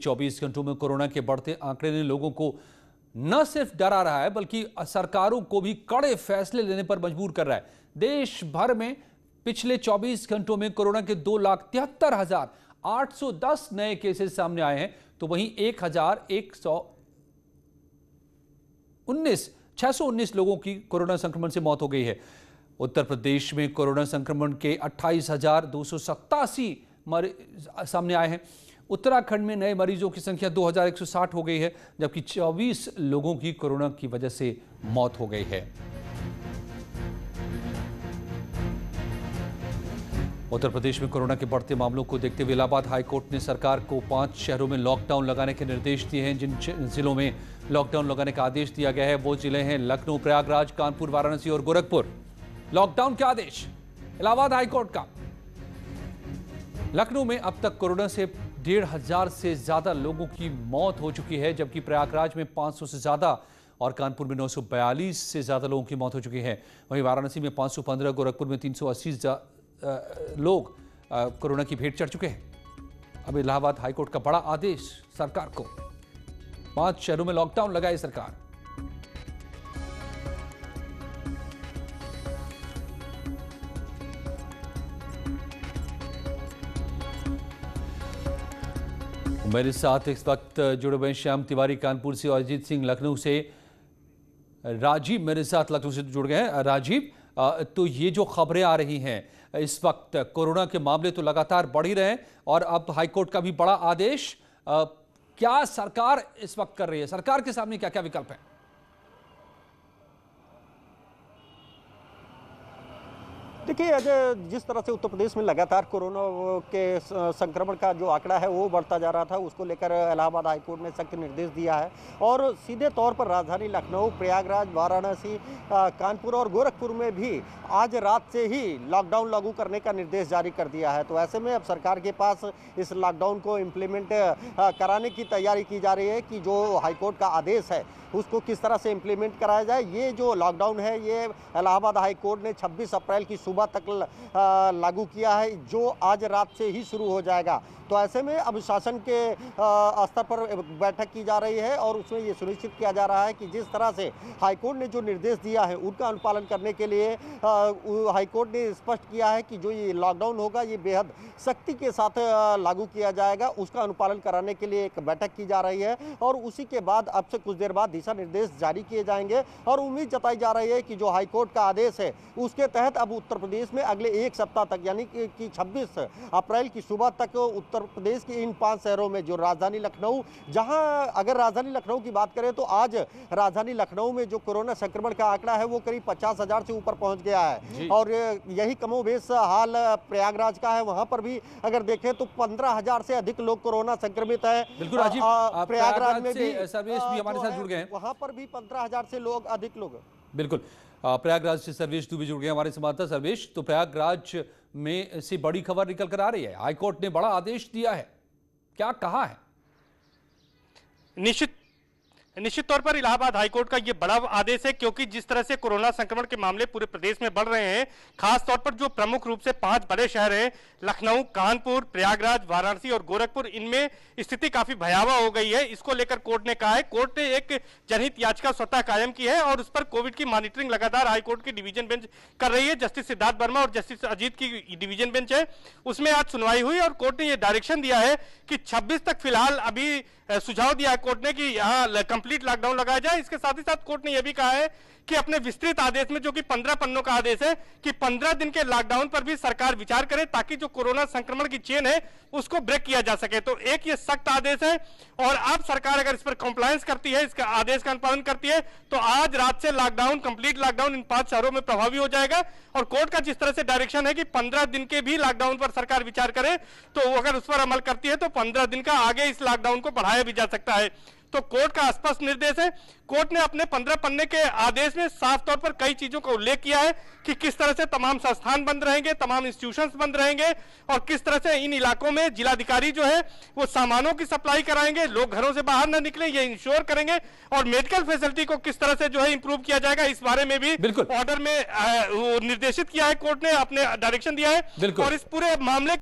24 घंटों में कोरोना के बढ़ते आंकड़े ने लोगों को न सिर्फ डरा रहा है बल्कि सरकारों को भी कड़े फैसले लेने पर मजबूर कर रहा है। देश भर में पिछले 24 घंटों में कोरोना के 2,73,810 नए केसेस सामने आए हैं, तो वहीं 619 लोगों की कोरोना संक्रमण से मौत हो गई है। उत्तर प्रदेश में कोरोना संक्रमण के 28,287 मरीज सामने आए हैं। उत्तराखंड में नए मरीजों की संख्या 2,160 हो गई है, जबकि 24 लोगों की कोरोना की वजह से मौत हो गई है। उत्तर प्रदेश में कोरोना के बढ़ते मामलों को देखते हुए इलाहाबाद हाईकोर्ट ने सरकार को 5 शहरों में लॉकडाउन लगाने के निर्देश दिए हैं। जिन जिलों में लॉकडाउन लगाने का आदेश दिया गया है वो जिले हैं लखनऊ, प्रयागराज, कानपुर, वाराणसी और गोरखपुर। लॉकडाउन का आदेश इलाहाबाद हाईकोर्ट का। लखनऊ में अब तक कोरोना से 1,500 से ज्यादा लोगों की मौत हो चुकी है, जबकि प्रयागराज में 500 से ज्यादा और कानपुर में 942 से ज्यादा लोगों की मौत हो चुकी है। वहीं वाराणसी में 515, गोरखपुर में 380 लोग कोरोना की भेंट चढ़ चुके हैं। अब इलाहाबाद हाईकोर्ट का बड़ा आदेश सरकार को, 5 शहरों में लॉकडाउन लगाए सरकार। मेरे साथ इस वक्त जुड़े हुए श्याम तिवारी कानपुर से और अजीत सिंह लखनऊ से। राजीव मेरे साथ लखनऊ से जुड़ गए हैं। राजीव, तो ये जो खबरें आ रही हैं इस वक्त, कोरोना के मामले तो लगातार बढ़ ही रहे हैं और अब हाईकोर्ट का भी बड़ा आदेश, क्या सरकार इस वक्त कर रही है? सरकार के सामने क्या क्या विकल्प है? देखिए अजय, जिस तरह से उत्तर प्रदेश में लगातार कोरोना के संक्रमण का जो आंकड़ा है वो बढ़ता जा रहा था, उसको लेकर इलाहाबाद हाईकोर्ट ने सख्त निर्देश दिया है और सीधे तौर पर राजधानी लखनऊ, प्रयागराज, वाराणसी, कानपुर और गोरखपुर में भी आज रात से ही लॉकडाउन लागू करने का निर्देश जारी कर दिया है। तो ऐसे में अब सरकार के पास इस लॉकडाउन को इम्प्लीमेंट कराने की तैयारी की जा रही है कि जो हाईकोर्ट का आदेश है उसको किस तरह से इम्प्लीमेंट कराया जाए। ये जो लॉकडाउन है ये इलाहाबाद हाईकोर्ट ने 26 अप्रैल की सुबह तक लागू किया है, जो आज रात से ही शुरू हो जाएगा। तो ऐसे में अब शासन के स्तर पर बैठक की जा रही है और उसमें ये सुनिश्चित किया जा रहा है कि जिस तरह से हाईकोर्ट ने जो निर्देश दिया है उनका अनुपालन करने के लिए हाईकोर्ट ने स्पष्ट किया है कि जो ये लॉकडाउन होगा ये बेहद सख्ती के साथ लागू किया जाएगा। उसका अनुपालन कराने के लिए एक बैठक की जा रही है और उसी के बाद अब से कुछ देर बाद दिशा निर्देश जारी किए जाएंगे और उम्मीद जताई जा रही है कि जो हाईकोर्ट का आदेश है उसके तहत अब उत्तर प्रदेश में अगले एक सप्ताह तक यानी कि 26 अप्रैल की सुबह तक उत्तर प्रदेश के इन 5 शहरों में जो राजधानी लखनऊ, जहां अगर राजधानी लखनऊ की बात करें तो आज राजधानी लखनऊ में जो कोरोना संक्रमण का आंकड़ा है वो करीब 50,000 से ऊपर पहुंच गया है और यही कमोबेश हाल प्रयागराज का है। वहां पर भी अगर देखें तो 15,000 से अधिक लोग कोरोना संक्रमित है। बिल्कुल राजीव, प्रयागराज में भी सर्वेश भी हमारे साथ जुड़ गए हैं, वहां पर भी 15,000 से अधिक लोग। बिल्कुल, प्रयागराज से सर्वेश दुबे जुड़ गए हमारे संवाददाता। सर्वेश, तो प्रयागराज में से बड़ी खबर निकल कर आ रही है, हाईकोर्ट ने बड़ा आदेश दिया है, क्या कहा है? निश्चित तौर पर इलाहाबाद हाईकोर्ट का यह बड़ा आदेश है, क्योंकि जिस तरह से कोरोना संक्रमण के मामले पूरे प्रदेश में बढ़ रहे हैं, खास तौर पर जो प्रमुख रूप से 5 बड़े शहर हैं लखनऊ, कानपुर, प्रयागराज, वाराणसी और गोरखपुर, इनमें स्थिति काफी भयावह हो गई है। इसको लेकर कोर्ट ने कहा है, कोर्ट ने एक जनहित याचिका स्वतः कायम की है और उस पर कोविड की मॉनिटरिंग लगातार हाईकोर्ट की डिवीजन बेंच कर रही है। जस्टिस सिद्धार्थ वर्मा और जस्टिस अजीत की डिवीजन बेंच है, उसमें आज सुनवाई हुई और कोर्ट ने यह डायरेक्शन दिया है कि 26 तक फिलहाल अभी सुझाव दिया है कोर्ट ने कि यहाँ कंप्लीट लॉकडाउन लगाया जाए। इसके साथ ही साथ कोर्ट ने यह भी कहा है कि अपने विस्तृत आदेश में, जो कि 15 पन्नों का आदेश है, कि 15 दिन के लॉकडाउन पर भी सरकार विचार करे ताकि जो कोरोना संक्रमण की चेन है उसको ब्रेक किया जा सके। तो एक ये सख्त आदेश है और अब सरकार अगर इस पर कंप्लायंस करती है, इसका आदेश का अनुपालन करती है, तो आज रात से लॉकडाउन, कंप्लीट लॉकडाउन इन 5 शहरों में प्रभावी हो जाएगा। और कोर्ट का जिस तरह से डायरेक्शन है कि 15 दिन के भी लॉकडाउन पर सरकार विचार करे, तो अगर उस पर अमल करती है तो 15 दिन का आगे इस लॉकडाउन को बढ़ाया भी जा सकता है। तो कोर्ट का स्पष्ट निर्देश है। कोर्ट ने अपने 15 पन्ने के आदेश में साफ तौर पर कई चीजों का उल्लेख किया है कि किस तरह से तमाम संस्थान बंद रहेंगे, तमाम इंस्टीट्यूशंस बंद रहेंगे और किस तरह से इन इलाकों में जिलाधिकारी जो है वो सामानों की सप्लाई कराएंगे, लोग घरों से बाहर न निकले, ये इंश्योर करेंगे और मेडिकल फैसिलिटी को किस तरह से जो है इंप्रूव किया जाएगा, इस बारे में भी ऑर्डर में निर्देशित किया है कोर्ट ने, अपने डायरेक्शन दिया है। और इस पूरे मामले